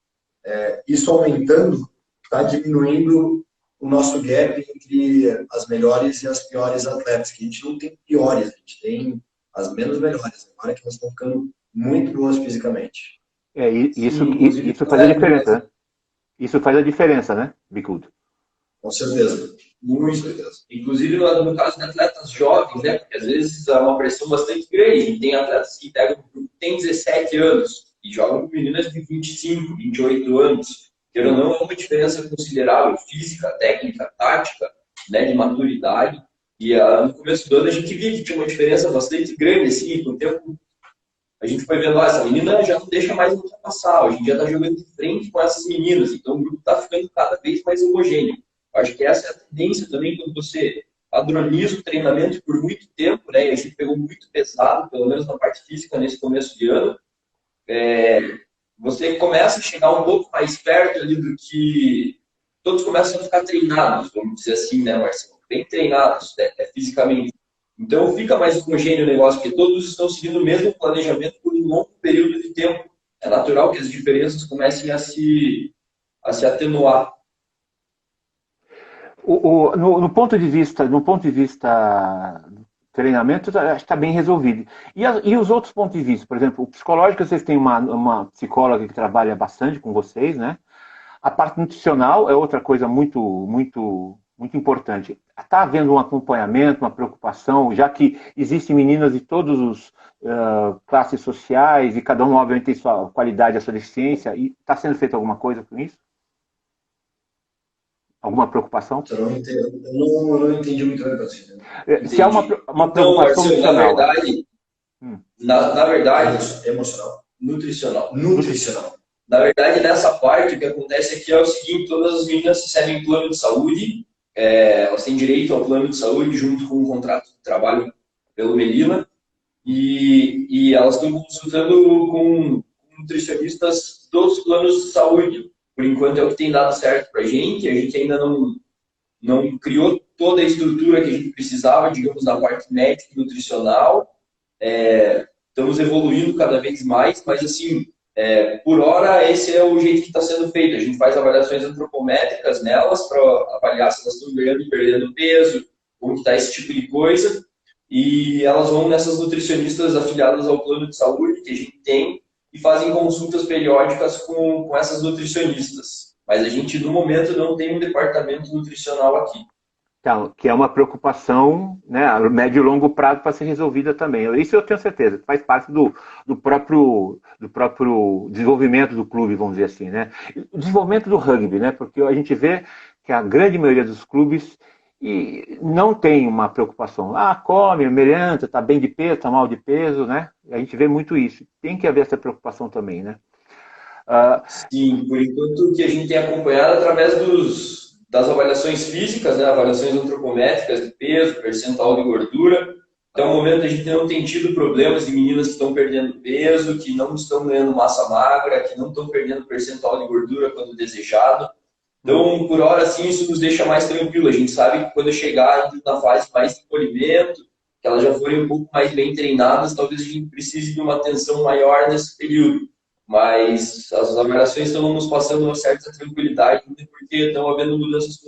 isso aumentando, está diminuindo o nosso gap entre as melhores e as piores atletas, que a gente não tem piores, a gente tem as menos melhores, agora que elas estão ficando muito boas fisicamente. Isso faz a diferença, né? Isso faz a diferença, né, Bicudo? Com certeza. Muito. Inclusive, no caso de atletas jovens, né? Porque às vezes há uma pressão bastante grande. Tem atletas que pegam um grupo que tem 17 anos e jogam com meninas de 25, 28 anos. Que não é uma diferença considerável, física, técnica, tática, né? De maturidade. E no começo do ano a gente viu que tinha uma diferença bastante grande, assim, com o tempo. A gente foi vendo, essa menina já não deixa mais ultrapassar, a gente já está jogando de frente com essas meninas, então o grupo está ficando cada vez mais homogêneo. Acho que essa é a tendência também quando você padroniza o treinamento por muito tempo, né? E a gente pegou muito pesado, pelo menos na parte física, nesse começo de ano. Você começa a chegar um pouco mais perto ali do que todos começam a ficar treinados, vamos dizer assim, né, Marcelo? Bem treinados, né, fisicamente. Então fica mais homogêneo o negócio, porque todos estão seguindo o mesmo planejamento por um longo período de tempo. É natural que as diferenças comecem a se atenuar. No ponto de vista do treinamento, está bem resolvido. E os outros pontos de vista? Por exemplo, o psicológico, vocês têm uma psicóloga que trabalha bastante com vocês, né? A parte nutricional é outra coisa muito, muito, muito importante. Está havendo um acompanhamento, uma preocupação, já que existem meninas de todas as classes sociais e cada um, obviamente, tem sua qualidade, a sua deficiência, e está sendo feita alguma coisa com isso? Alguma preocupação? Eu não entendi muito bem. Se há uma preocupação Marcelo, nutricional. Na verdade, emocional. Nutricional. Na verdade, nessa parte, o que acontece aqui é o seguinte: todas as meninas recebem plano de saúde, elas têm direito ao plano de saúde junto com um contrato de trabalho pelo Melina, e elas estão consultando com nutricionistas dos planos de saúde. Por enquanto é o que tem dado certo para a gente ainda não criou toda a estrutura que a gente precisava, digamos, na parte médica e nutricional. Estamos evoluindo cada vez mais, mas assim, por hora esse é o jeito que está sendo feito. A gente faz avaliações antropométricas nelas para avaliar se elas estão ganhando e perdendo peso, como está esse tipo de coisa, e elas vão nessas nutricionistas afiliadas ao plano de saúde que a gente tem e fazem consultas periódicas com essas nutricionistas. Mas a gente, no momento, não tem um departamento nutricional aqui. Então, que é uma preocupação, né, a médio e longo prazo para ser resolvida também. Isso eu tenho certeza, faz parte do próprio desenvolvimento do clube, vamos dizer assim, né? O desenvolvimento do rugby, né? Porque a gente vê que a grande maioria dos clubes não tem uma preocupação. Come, melhanta, está bem de peso, está mal de peso, né? A gente vê muito isso. Tem que haver essa preocupação também, né? Sim, por enquanto o que a gente tem acompanhado através das avaliações físicas, né, avaliações antropométricas de peso, percentual de gordura. Até o momento a gente não tem tido problemas de meninas que estão perdendo peso, que não estão ganhando massa magra, que não estão perdendo percentual de gordura quando desejado. Então, por hora, sim, isso nos deixa mais tranquilo. A gente sabe que quando chegar na fase mais de polimento, que elas já forem um pouco mais bem treinadas, talvez a gente precise de uma atenção maior nesse período. Mas as avaliações estão nos passando uma certa tranquilidade, porque estão havendo mudanças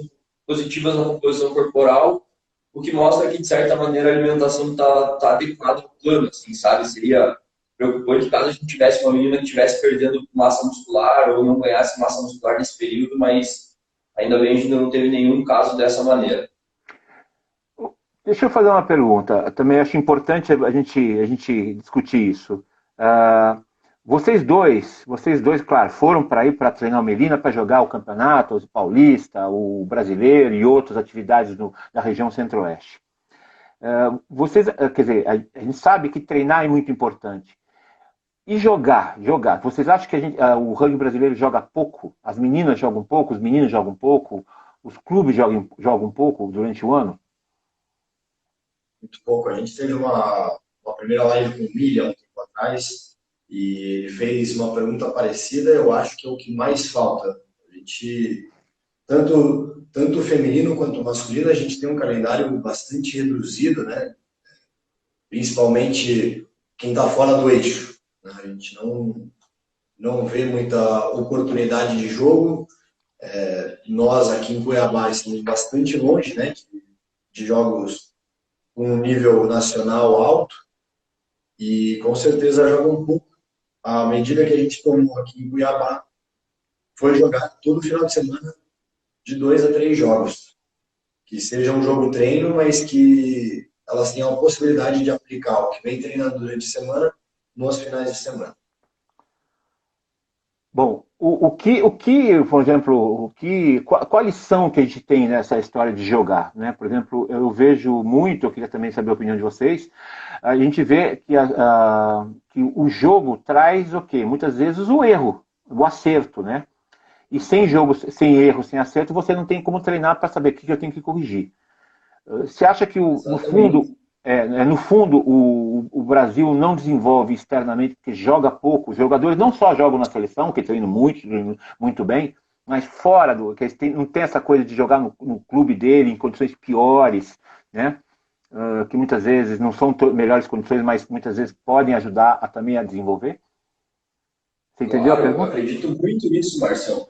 positivas na composição corporal, o que mostra que, de certa maneira, a alimentação está adequada ao plano, assim, sabe? Seria preocupante caso a gente tivesse uma menina que estivesse perdendo massa muscular ou não ganhasse massa muscular nesse período, mas ainda bem a gente não teve nenhum caso dessa maneira. Deixa eu fazer uma pergunta. Também acho importante a gente discutir isso. Vocês dois, claro, foram para ir para treinar o Melina para jogar o campeonato, o paulista, o brasileiro e outras atividades da região centro-oeste. Quer dizer, a gente sabe que treinar é muito importante. E jogar. Vocês acham que o rugby brasileiro joga pouco? As meninas jogam pouco, os meninos jogam pouco, os clubes jogam pouco durante o ano? muito pouco. A gente teve uma primeira live com o Milha um tempo atrás e ele fez uma pergunta parecida. Eu acho que é o que mais falta. A gente, tanto o feminino quanto o masculino, a gente tem um calendário bastante reduzido, né? Principalmente quem está fora do eixo, né? A gente não vê muita oportunidade de jogo. Nós aqui em Cuiabá estamos bastante longe, né, de jogos com um nível nacional alto e com certeza joga um pouco. A medida que a gente tomou aqui em Cuiabá foi jogar todo final de semana de 2 a 3 jogos, que seja um jogo treino, mas que elas tenham a possibilidade de aplicar o que vem treinando durante a semana nos finais de semana. Bom, por exemplo, qual a lição que a gente tem nessa história de jogar, né? Por exemplo, eu vejo muito, eu queria também saber a opinião de vocês, a gente vê que o jogo traz o quê? Muitas vezes o erro, o acerto, né? E sem jogo, sem erro, sem acerto, você não tem como treinar para saber o que eu tenho que corrigir. Você acha que, no fundo, o Brasil não desenvolve externamente porque joga pouco? Os jogadores não só jogam na seleção, que treinam muito bem, mas fora que eles não tem essa coisa de jogar no clube dele, em condições piores, né? Que muitas vezes não são melhores condições, mas muitas vezes podem ajudar também a desenvolver? Você entendeu a Claro, eu pergunta? acredito muito nisso, Marcelo.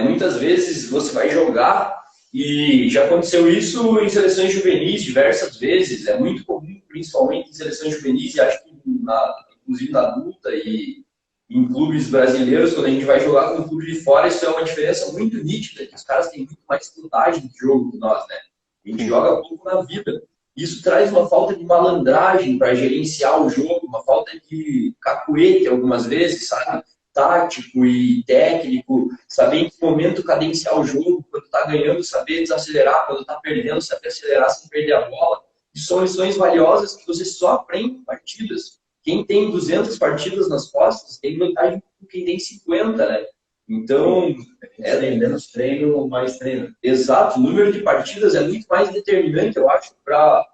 Muitas vezes você vai jogar e já aconteceu isso em seleções juvenis diversas vezes. É muito comum, principalmente em seleções juvenis, e acho que inclusive na adulta e em clubes brasileiros, quando a gente vai jogar com um clube de fora, isso é uma diferença muito nítida, que os caras têm muito mais vantagem de jogo que nós, né? A gente joga pouco na vida. Isso traz uma falta de malandragem para gerenciar o jogo, uma falta de cacuete algumas vezes, sabe? Tático e técnico, saber em que momento cadenciar o jogo, quando está ganhando, saber desacelerar, quando está perdendo, saber acelerar sem perder a bola. E são lições valiosas que você só aprende em partidas. Quem tem 200 partidas nas costas tem vantagem com quem tem 50, né? Então, menos treino, mais treino. Exato, o número de partidas é muito mais determinante, eu acho, para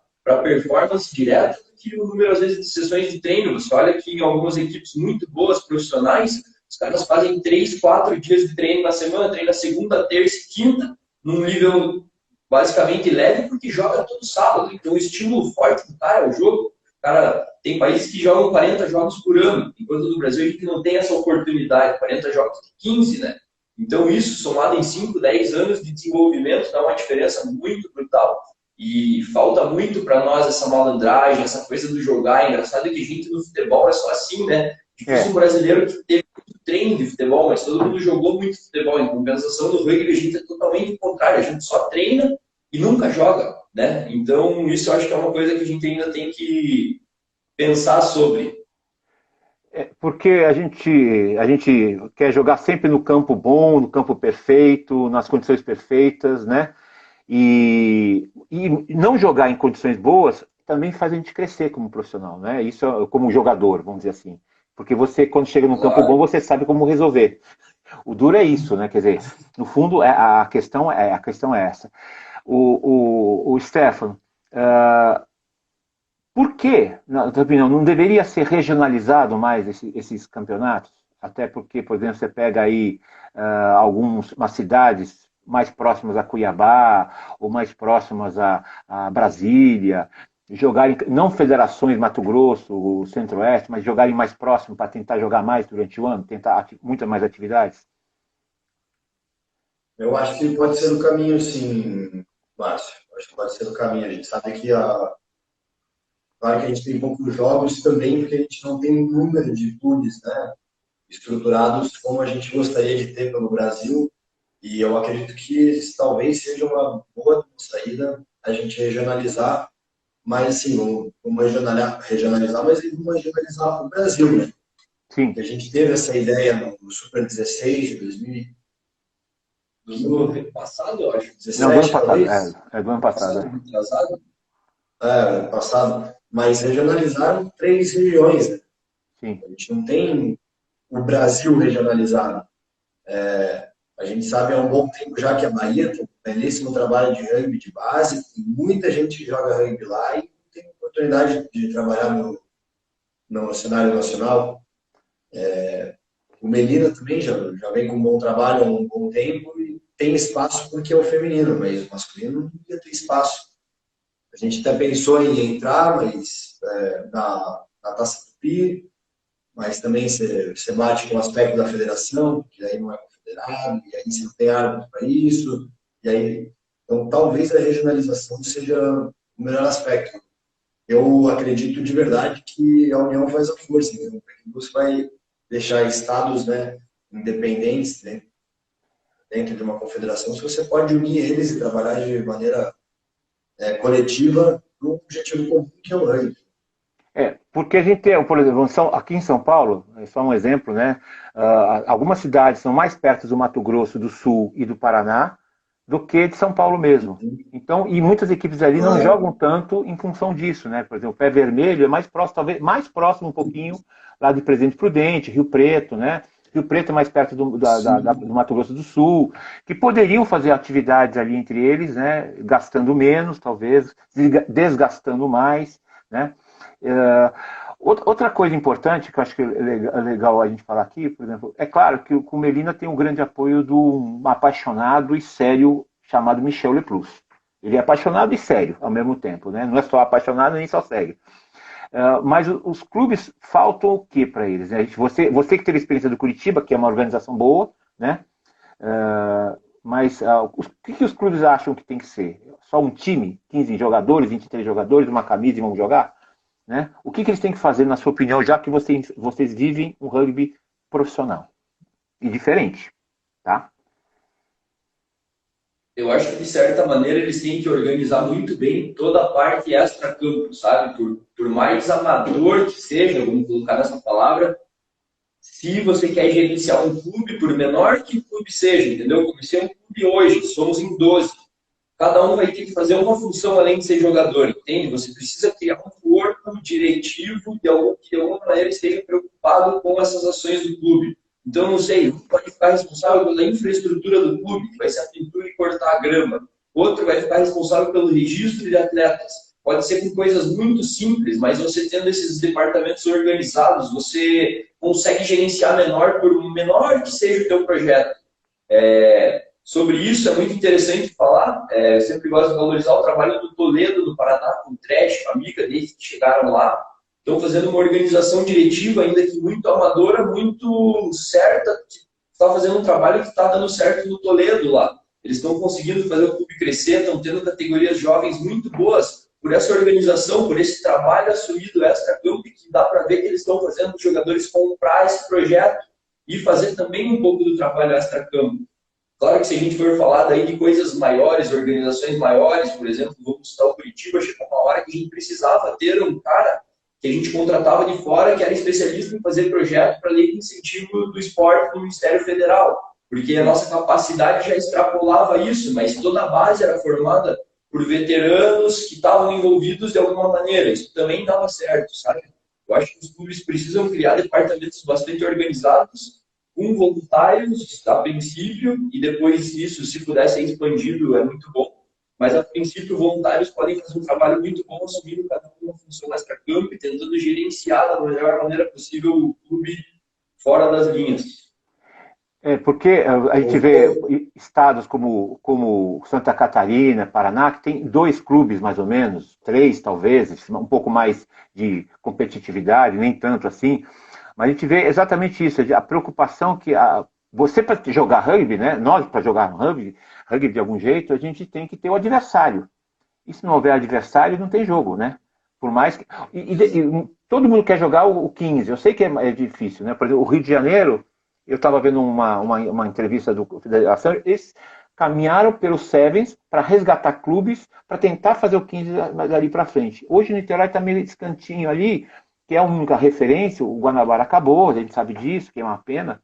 performance direta do que o número, às vezes, de sessões de treino. Você olha que em algumas equipes muito boas, profissionais, os caras fazem 3, 4 dias de treino na semana, treina segunda, terça e quinta, num nível basicamente leve, porque joga todo sábado. Então, o estímulo forte do cara é o jogo. Cara, tem países que jogam 40 jogos por ano, enquanto no Brasil a gente não tem essa oportunidade, 40 jogos de 15, né? Então, isso, somado em 5, 10 anos de desenvolvimento, dá uma diferença muito brutal. E falta muito para nós essa malandragem, essa coisa do jogar. É engraçado que a gente no futebol é só assim, né? Difícil um brasileiro que teve muito treino de futebol, mas todo mundo jogou muito futebol. Em compensação, no rugby a gente é totalmente o contrário. A gente só treina e nunca joga, né? Então, isso eu acho que é uma coisa que a gente ainda tem que pensar sobre. Porque a gente quer jogar sempre no campo bom, no campo perfeito, nas condições perfeitas, né? E não jogar em condições boas também faz a gente crescer como profissional, né? Isso como jogador, vamos dizer assim. Porque você, quando chega num campo bom, você sabe como resolver. O duro é isso, né? Quer dizer, no fundo, a questão é essa. O Stefano, por que, na tua opinião, não deveria ser regionalizado mais esses campeonatos? Até porque, por exemplo, você pega aí algumas cidades mais próximas a Cuiabá ou mais próximas a Brasília, jogarem, não federações Mato Grosso, Centro-Oeste, mas jogarem mais próximo para tentar jogar mais durante o ano, tentar muitas mais atividades? Eu acho que pode ser o caminho, sim, Márcio. Acho que pode ser o caminho. A gente sabe que claro que a gente tem poucos jogos também, porque a gente não tem um número de clubes, né, estruturados como a gente gostaria de ter pelo Brasil. E eu acredito que talvez seja uma boa saída a gente regionalizar, mas assim, vamos regionalizar, mas vamos regionalizar o Brasil, né? Sim. Porque a gente teve essa ideia no Super 16 de 2000. Do ano passado, eu acho. 17, não, do ano passado. talvez. Do ano passado. Ano passado. Mas regionalizaram 3 regiões, né? Sim. A gente não tem o Brasil regionalizado. A gente sabe há um bom tempo já que a Bahia tem um belíssimo trabalho de rugby de base, muita gente joga rugby lá e não tem oportunidade de trabalhar no cenário nacional. O Melina também já vem com um bom trabalho há um bom tempo e tem espaço porque é o feminino, mas o masculino não ia ter espaço. A gente até pensou em entrar, mas na Taça Tupi, mas também você bate com o aspecto da federação, que aí não é confederado, e aí você não tem árbitro para isso, e aí, então talvez a regionalização seja o melhor aspecto. Eu acredito de verdade que a união faz a força, né? Você vai deixar estados, né, independentes, né, dentro de uma confederação, se você pode unir eles e trabalhar de maneira coletiva para um objetivo comum, que é o rugby. Porque a gente tem, por exemplo, aqui em São Paulo, é só um exemplo, né? Algumas cidades são mais perto do Mato Grosso do Sul e do Paraná do que de São Paulo mesmo. Então, e muitas equipes ali não jogam tanto em função disso, né? Por exemplo, o Pé Vermelho é mais próximo, talvez mais próximo um pouquinho lá de Presidente Prudente, Rio Preto, né? Rio Preto é mais perto do Mato Grosso do Sul, que poderiam fazer atividades ali entre eles, né? Gastando menos, talvez, desgastando mais, né? Outra coisa importante que eu acho que é legal a gente falar aqui, por exemplo, é claro que o Melina tem um grande apoio de um apaixonado e sério chamado Michel Leplus. Ele é apaixonado e sério ao mesmo tempo, né? Não é só apaixonado nem só sério. Mas os clubes faltam o que para eles? Né? Você que teve a experiência do Curitiba, que é uma organização boa, né? Mas o que os clubes acham que tem que ser? Só um time? 15 jogadores, 23 jogadores, uma camisa e vamos jogar? Né? O que eles têm que fazer, na sua opinião, já que vocês vivem um rugby profissional e diferente, tá? Eu acho que, de certa maneira, eles têm que organizar muito bem toda a parte extra-campo, sabe? Por mais amador que seja, vamos colocar nessa palavra, se você quer gerenciar um clube, por menor que o clube seja, entendeu? Comecei um clube hoje, somos em 12. Cada um vai ter que fazer uma função além de ser jogador, entende? Você precisa criar um corpo diretivo que de alguma maneira esteja preocupado com essas ações do clube. Então, não sei, um pode ficar responsável pela infraestrutura do clube, que vai ser a pintura e cortar a grama. Outro vai ficar responsável pelo registro de atletas. Pode ser com coisas muito simples, mas você tendo esses departamentos organizados, você consegue gerenciar por menor que seja o teu projeto. Sobre isso é muito interessante falar. Eu sempre gosto de valorizar o trabalho do Toledo, do Paraná, com o Trash, a amiga deles que chegaram lá. Estão fazendo uma organização diretiva, ainda que muito amadora, muito certa, que está fazendo um trabalho que está dando certo no Toledo lá. Eles estão conseguindo fazer o clube crescer, estão tendo categorias jovens muito boas por essa organização, por esse trabalho assumido extra-campo, que dá para ver que eles estão fazendo os jogadores comprar esse projeto e fazer também um pouco do trabalho extra-campo. Claro que se a gente for falar daí de coisas maiores, organizações maiores, por exemplo, vamos citar o Curitiba, chegou uma hora que a gente precisava ter um cara que a gente contratava de fora, que era especialista em fazer projeto para a lei de incentivo do esporte do Ministério Federal, porque a nossa capacidade já extrapolava isso, mas toda a base era formada por veteranos que estavam envolvidos de alguma maneira. Isso também dava certo, sabe? Eu acho que os clubes precisam criar departamentos bastante organizados, com voluntários, a princípio, e depois isso, se puder ser expandido, é muito bom. Mas, a princípio, voluntários podem fazer um trabalho muito bom, assumindo cada uma função extra-campo e tentando gerenciar da melhor maneira possível o clube fora das linhas. Porque a gente vê estados como Santa Catarina, Paraná, que tem 2 clubes, mais ou menos, 3 talvez, um pouco mais de competitividade, nem tanto assim. Mas a gente vê exatamente isso, a preocupação que você para jogar rugby, né? Nós para jogar rugby de algum jeito, a gente tem que ter o adversário. E se não houver adversário, não tem jogo, né? Por mais que... E todo mundo quer jogar o 15, eu sei que é difícil, né? Por exemplo, o Rio de Janeiro, eu estava vendo uma entrevista do Federação, eles caminharam pelos Sevens para resgatar clubes, para tentar fazer o 15 dali para frente. Hoje o Niterói está meio descantinho ali, que é a única referência, o Guanabara acabou, a gente sabe disso, que é uma pena,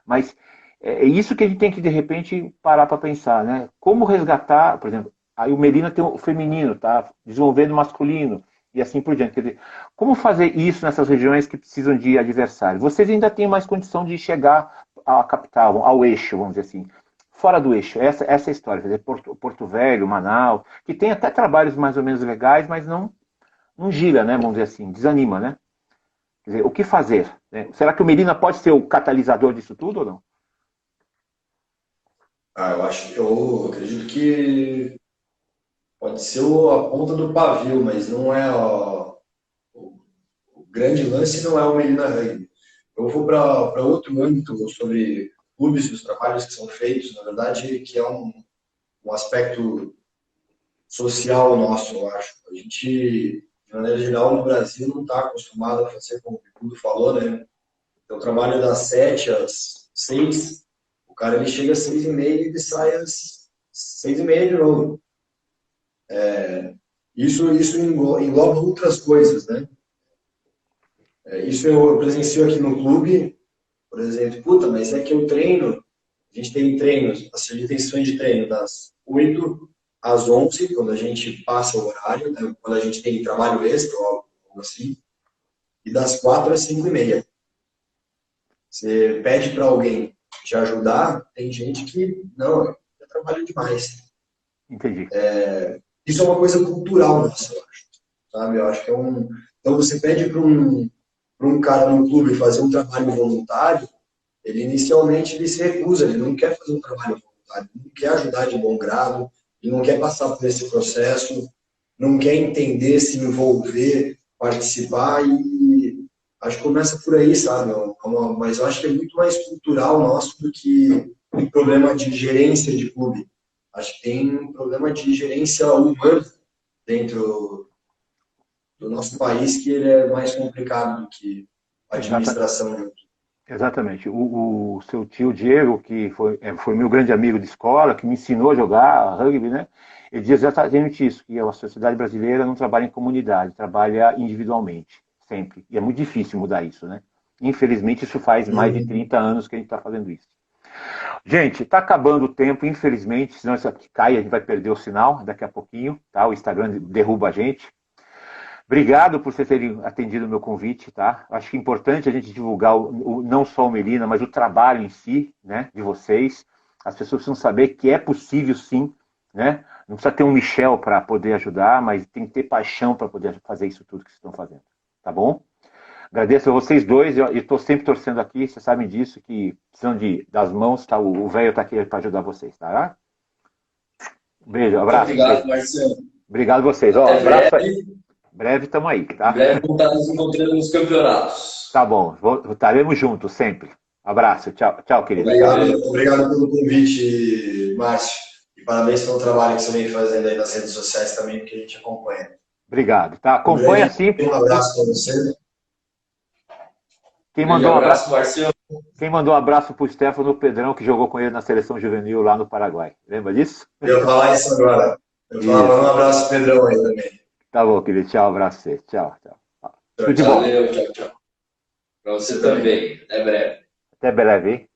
mas é isso que a gente tem que, de repente, parar para pensar, né? Como resgatar, por exemplo, aí o Melina tem o feminino, tá? Desenvolvendo o masculino, e assim por diante. Quer dizer, como fazer isso nessas regiões que precisam de adversários? Vocês ainda têm mais condição de chegar à capital, ao eixo, vamos dizer assim. Fora do eixo, essa é a história. Quer dizer, Porto Velho, Manaus, que tem até trabalhos mais ou menos legais, mas não não gira, né? Vamos dizer assim, desanima, né? Quer dizer, o que fazer? Né? Será que o Melina pode ser o catalisador disso tudo ou não? Eu acredito que pode ser a ponta do pavio, mas não é o grande lance não é o Melina Rugby. Eu vou para outro âmbito sobre clubes e os trabalhos que são feitos, na verdade, que é um aspecto social nosso, eu acho. A gente, de maneira geral, no Brasil não está acostumado a fazer como o Picudo falou, né? Eu trabalho das 7 às 6, o cara ele chega às 6h30 e ele sai às 6h30 de novo. Isso engloba outras coisas, né? Isso eu presencio aqui no clube, por exemplo, puta, mas é que eu treino, a gente tem treinos, a gente tem sessões de treino das 8 às 11, quando a gente passa o horário, né? Quando a gente tem trabalho extra ou algo assim, e das 4 às 5h30. Você pede para alguém te ajudar, tem gente que, não, eu trabalho demais. Entendi. Isso é uma coisa cultural nossa, eu acho. Sabe? Eu acho que é um... Então, você pede para um cara no clube fazer um trabalho voluntário, ele inicialmente ele se recusa, ele não quer fazer um trabalho voluntário, ele não quer ajudar de bom grado, ele não quer passar por esse processo, não quer entender, se envolver, participar e acho que começa por aí, sabe? Mas eu acho que é muito mais cultural nosso do que um problema de gerência de clube. Acho que tem um problema de gerência humana dentro do nosso país que ele é mais complicado do que a administração. Exatamente. O seu tio Diego, que foi meu grande amigo de escola, que me ensinou a jogar rugby, né? Ele diz exatamente isso, que a sociedade brasileira não trabalha em comunidade, trabalha individualmente, sempre. E é muito difícil mudar isso, né? Infelizmente, isso faz mais de 30 anos que a gente está fazendo isso. Gente, está acabando o tempo, infelizmente, senão isso aqui cai, a gente vai perder o sinal daqui a pouquinho, tá? O Instagram derruba a gente. Obrigado por vocês terem atendido o meu convite, tá? Acho que é importante a gente divulgar não só o Melina, mas o trabalho em si, né, de vocês. As pessoas precisam saber que é possível sim, né? Não precisa ter um Michel para poder ajudar, mas tem que ter paixão para poder fazer isso tudo que vocês estão fazendo, tá bom? Agradeço a vocês dois, eu estou sempre torcendo aqui, vocês sabem disso, que precisam das mãos, tá? O velho está aqui para ajudar vocês, tá? Um beijo, abraço. Obrigado, Marcelo. Obrigado a vocês. Ó, abraço aí. Breve estamos aí, tá? Em breve vamos estar nos encontrando nos campeonatos. Tá bom, estaremos juntos sempre. Abraço, tchau, tchau, querido. Obrigado pelo convite, Márcio. E parabéns pelo trabalho que você vem fazendo aí nas redes sociais também, que a gente acompanha. Obrigado, tá? Acompanha sempre. Um abraço para você. Quem mandou um abraço pro Stefano Pedrão, que jogou com ele na seleção juvenil lá no Paraguai. Lembra disso? Eu ia falar isso agora. Um abraço pro Pedrão aí também. Tá bom, querido. Tchau, abraço você. Tchau, tchau. Tudo de bom. Valeu, tchau, tchau. Pra você também. Até breve. Até breve, hein?